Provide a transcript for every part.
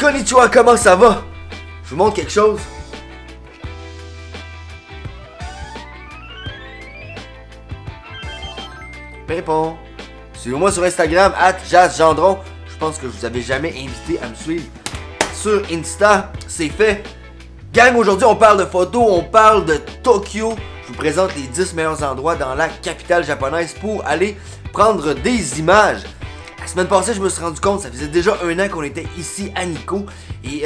Konnichiwa, comment ça va? Je vous montre quelque chose. Répond. Suivez-moi sur Instagram, @jazzgendron. Je pense que je vous avais jamais invité à me suivre sur Insta. C'est fait. Gang, aujourd'hui on parle de photos, on parle de Tokyo. Je vous présente les 10 meilleurs endroits dans la capitale japonaise pour aller prendre des images. La semaine passée, je me suis rendu compte, ça faisait déjà 1 an qu'on était ici à Nikko. Et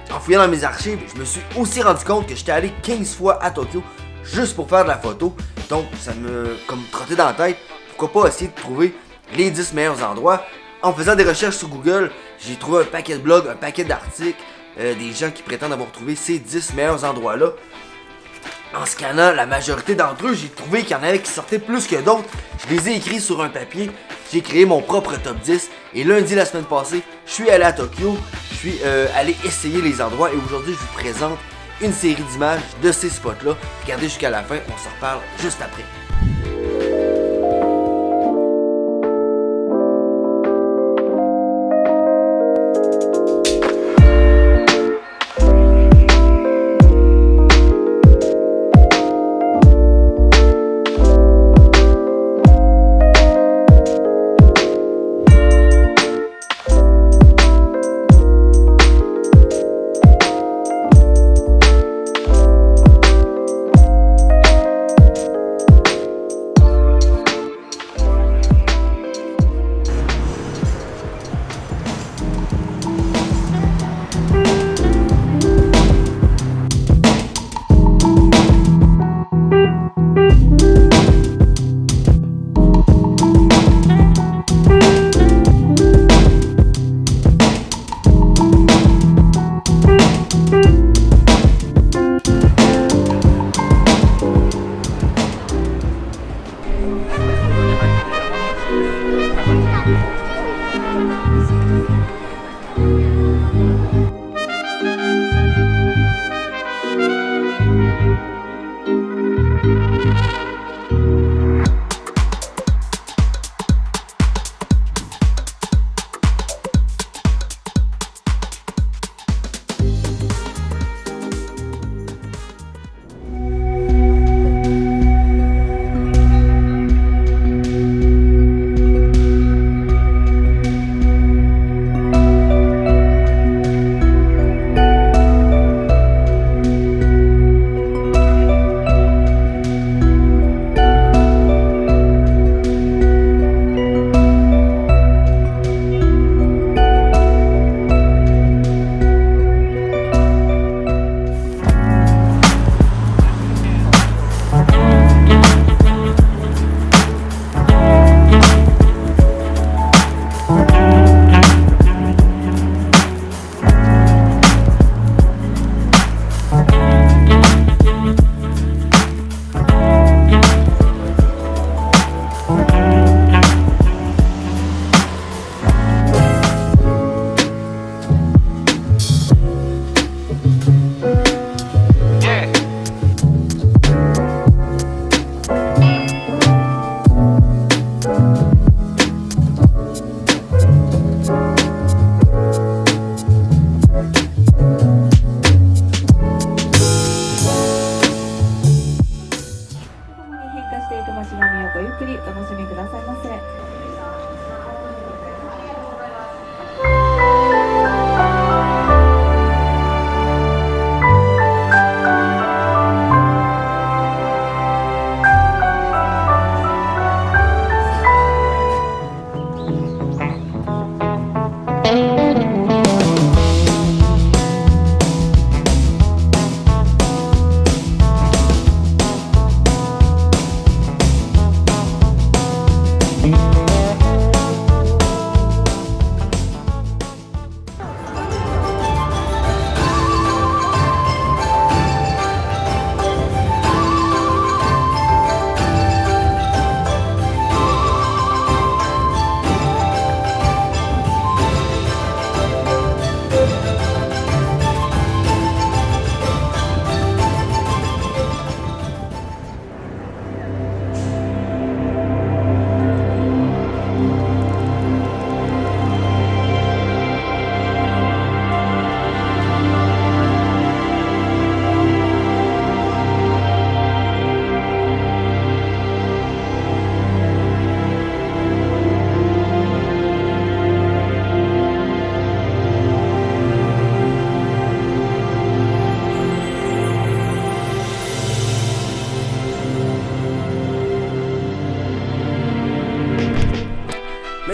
en fouillant dans mes archives, je me suis aussi rendu compte que j'étais allé 15 fois à Tokyo juste pour faire de la photo. Donc ça me comme trottait dans la tête. Pourquoi pas essayer de trouver les 10 meilleurs endroits. En faisant des recherches sur Google, j'ai trouvé un paquet de blogs, un paquet d'articles, des gens qui prétendent avoir trouvé ces 10 meilleurs endroits-là. En scannant la majorité d'entre eux, j'ai trouvé qu'il y en avait qui sortaient plus que d'autres. Je les ai écrits sur un papier. J'ai créé mon propre top 10. Et lundi, la semaine passée, je suis allé à Tokyo. Je suis allé essayer les endroits. Et aujourd'hui, je vous présente une série d'images de ces spots-là. Regardez jusqu'à la fin, on s'en reparle juste après.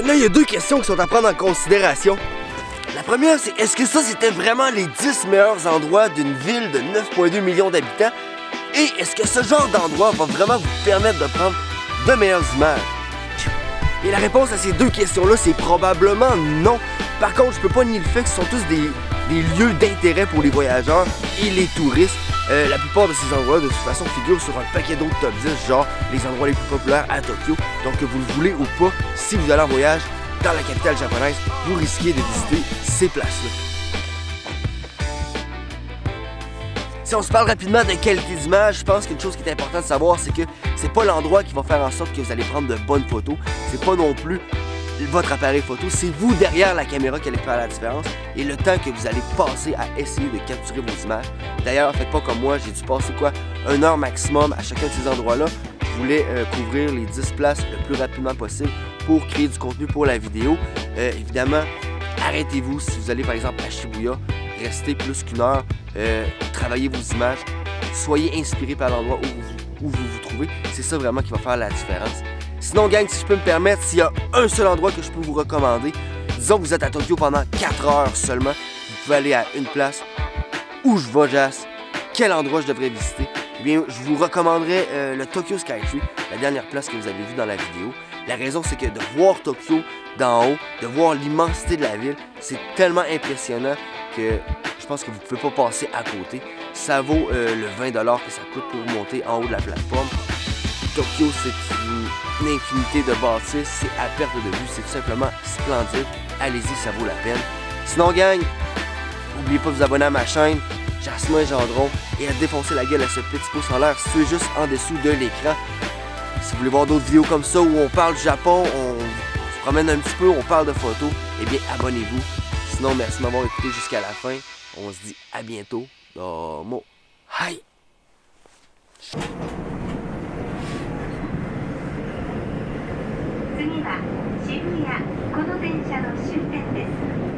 Maintenant, il y a deux questions qui sont à prendre en considération. La première, c'est est-ce que ça, c'était vraiment les 10 meilleurs endroits d'une ville de 9,2 millions d'habitants? Et est-ce que ce genre d'endroit va vraiment vous permettre de prendre de meilleures images? Et la réponse à ces deux questions-là, c'est probablement non. Par contre, je peux pas nier le fait que ce sont tous des lieux d'intérêt pour les voyageurs et les touristes. La plupart de ces endroits, de toute façon, figurent sur un paquet d'autres top 10, genre les endroits les plus populaires à Tokyo. Donc, que vous le voulez ou pas, si vous allez en voyage dans la capitale japonaise, vous risquez de visiter ces places-là. Si on se parle rapidement de qualité d'image, je pense qu'une chose qui est importante de savoir, c'est que c'est pas l'endroit qui va faire en sorte que vous allez prendre de bonnes photos. C'est pas non plus votre appareil photo, c'est vous derrière la caméra qui allez faire la différence et le temps que vous allez passer à essayer de capturer vos images. D'ailleurs, faites pas comme moi, j'ai dû passer 1 heure maximum à chacun de ces endroits-là. Je voulais couvrir les 10 places le plus rapidement possible pour créer du contenu pour la vidéo. Évidemment, arrêtez-vous si vous allez par exemple à Shibuya, restez plus qu'1 heure, travaillez vos images, soyez inspiré par l'endroit où vous vous trouvez. C'est ça vraiment qui va faire la différence. Sinon, gang, si je peux me permettre, s'il y a un seul endroit que je peux vous recommander, disons que vous êtes à Tokyo pendant 4 heures seulement, vous pouvez aller à une place où je vais, Jas, quel endroit je devrais visiter. Eh bien, je vous recommanderais le Tokyo Skytree, la dernière place que vous avez vue dans la vidéo. La raison, c'est que de voir Tokyo d'en haut, de voir l'immensité de la ville, c'est tellement impressionnant que je pense que vous ne pouvez pas passer à côté. Ça vaut le 20$ que ça coûte pour monter en haut de la plateforme. Tokyo, c'est une infinité de bâtisses, c'est à perte de vue, c'est tout simplement splendide. Allez-y, ça vaut la peine. Sinon, gang, n'oubliez pas de vous abonner à ma chaîne, Jasmin Gendron, et à défoncer la gueule à ce petit pouce en l'air situé juste en dessous de l'écran. Si vous voulez voir d'autres vidéos comme ça où on parle du Japon, on se promène un petit peu, on parle de photos, eh bien, abonnez-vous. Sinon, merci de m'avoir écouté jusqu'à la fin. On se dit à bientôt. Domo. Hi! 次は渋谷この電車の終点です。